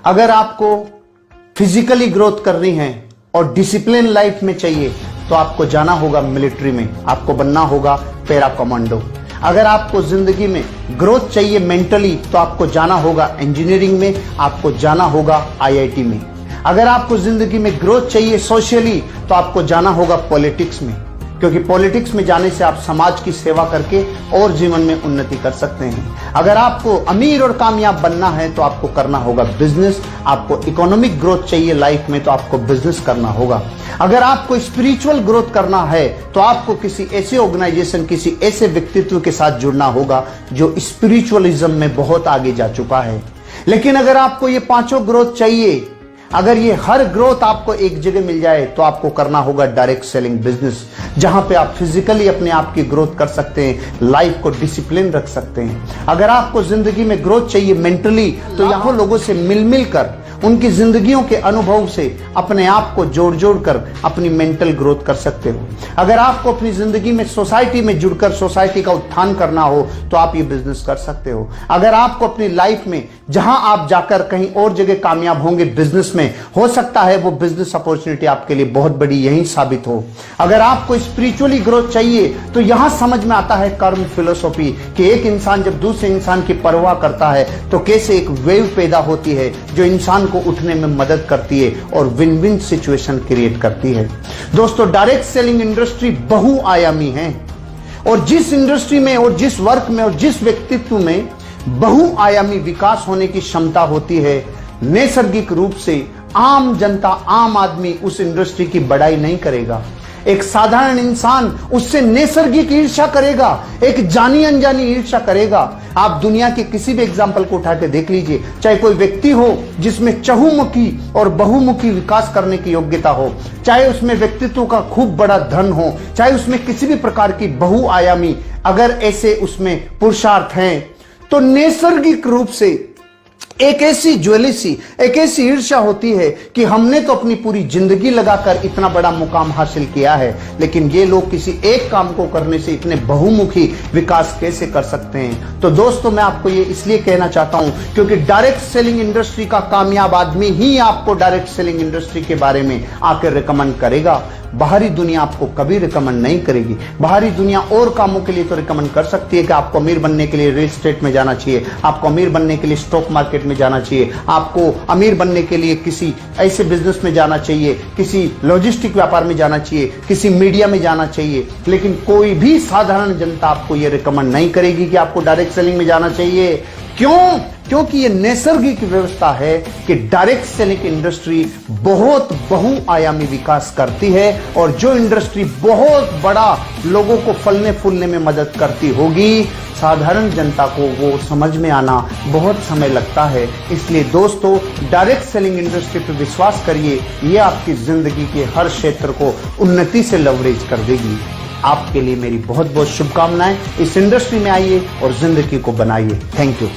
अगर आपको physically growth करनी है और डिसिप्लिन लाइफ में चाहिए तो आपको जाना होगा मिलिट्री में, आपको बनना होगा पैरा कमांडो। अगर आपको जिंदगी में ग्रोथ चाहिए मेंटली तो आपको जाना होगा इंजीनियरिंग में, आपको जाना होगा आईआईटी में। अगर आपको जिंदगी में ग्रोथ चाहिए सोशली तो आपको जाना होगा पॉलिटिक्स में, क्योंकि पॉलिटिक्स में जाने से आप समाज की सेवा करके और जीवन में उन्नति कर सकते हैं। अगर आपको अमीर और कामयाब बनना है तो आपको करना होगा बिजनेस। आपको इकोनॉमिक ग्रोथ चाहिए लाइफ में तो आपको बिजनेस करना होगा। अगर आपको स्पिरिचुअल ग्रोथ करना है तो आपको किसी ऐसे ऑर्गेनाइजेशन, किसी ऐसे व्यक्तित्व के साथ जुड़ना होगा जो स्पिरिचुअलिज्म में बहुत आगे जा चुका है। लेकिन अगर आपको ये पांचों ग्रोथ चाहिए, अगर ये हर ग्रोथ आपको एक जगह मिल जाए तो आपको करना होगा डायरेक्ट सेलिंग बिजनेस, जहां पे आप फिजिकली अपने आप की ग्रोथ कर सकते हैं, लाइफ को डिसिप्लिन रख सकते हैं। अगर आपको जिंदगी में ग्रोथ चाहिए मेंटली तो यहाँ लोगों से मिल मिल कर, उनकी जिंदगियों के अनुभव से अपने आप को जोड़ जोड़ कर अपनी मेंटल ग्रोथ कर सकते हो। अगर आपको अपनी जिंदगी में सोसाइटी में जुड़कर सोसाइटी का उत्थान करना हो तो आप ये बिजनेस कर सकते हो। अगर आपको अपनी लाइफ में जहां आप जाकर कहीं और जगह कामयाब होंगे बिजनेस में, हो सकता है वो बिजनेस अपॉर्चुनिटी आपके लिए बहुत बड़ी यही साबित हो। अगर आपको स्पिरिचुअली ग्रोथ चाहिए तो यहां समझ में आता है कर्म फिलोसॉफी कि एक इंसान जब दूसरे इंसान की परवाह करता है तो कैसे एक वेव पैदा होती है जो इंसान को उठने में मदद करती है और विन विन सिचुएशन क्रिएट करती है। दोस्तों, डायरेक्ट सेलिंग इंडस्ट्री बहुआयामी है और जिस इंडस्ट्री में और जिस वर्क में और जिस व्यक्तित्व में बहुआयामी विकास होने की क्षमता होती है, नैसर्गिक रूप से आम जनता, आम आदमी उस इंडस्ट्री की बड़ाई नहीं करेगा। एक साधारण इंसान उससे नैसर्गिक ईर्ष्या करेगा, एक जानी अनजानी ईर्ष्या करेगा। आप दुनिया के किसी भी एग्जाम्पल को उठा के देख लीजिए, चाहे कोई व्यक्ति हो जिसमें चहुमुखी और बहुमुखी विकास करने की योग्यता हो, चाहे उसमें व्यक्तित्व का खूब बड़ा धन हो, चाहे उसमें किसी भी प्रकार की बहुआयामी अगर ऐसे उसमें पुरुषार्थ हैं, तो नैसर्गिक रूप से एक ऐसी ज्वेलिसी, एक ऐसी ईर्ष्या होती है कि हमने तो अपनी पूरी जिंदगी लगाकर इतना बड़ा मुकाम हासिल किया है, लेकिन ये लोग किसी एक काम को करने से इतने बहुमुखी विकास कैसे कर सकते हैं। तो दोस्तों, मैं आपको ये इसलिए कहना चाहता हूं क्योंकि डायरेक्ट सेलिंग इंडस्ट्री का कामयाब आदमी ही आपको डायरेक्ट सेलिंग इंडस्ट्री के बारे में आकर रिकमेंड करेगा। बाहरी दुनिया आपको कभी रिकमेंड नहीं करेगी। बाहरी दुनिया और कामों के लिए तो रिकमेंड कर सकती है कि आपको अमीर बनने के लिए रियल एस्टेट में जाना चाहिए, आपको अमीर बनने के लिए स्टॉक मार्केट में जाना चाहिए, आपको अमीर बनने के लिए किसी ऐसे बिजनेस में जाना चाहिए, किसी लॉजिस्टिक व्यापार में जाना चाहिए, किसी मीडिया में जाना चाहिए। लेकिन कोई भी साधारण जनता आपको यह रिकमेंड नहीं करेगी कि आपको डायरेक्ट सेलिंग में जाना चाहिए। क्यों? क्योंकि ये नैसर्गिक व्यवस्था है कि डायरेक्ट सेलिंग इंडस्ट्री बहुत बहुआयामी विकास करती है और जो इंडस्ट्री बहुत बड़ा लोगों को फलने फूलने में मदद करती होगी, साधारण जनता को वो समझ में आना बहुत समय लगता है। इसलिए दोस्तों, डायरेक्ट सेलिंग इंडस्ट्री पर विश्वास करिए, ये आपकी जिंदगी के हर क्षेत्र को उन्नति से लवरेज कर देगी। आपके लिए मेरी बहुत बहुत शुभकामनाएं। इस इंडस्ट्री में आइए और जिंदगी को बनाइए। Thank you.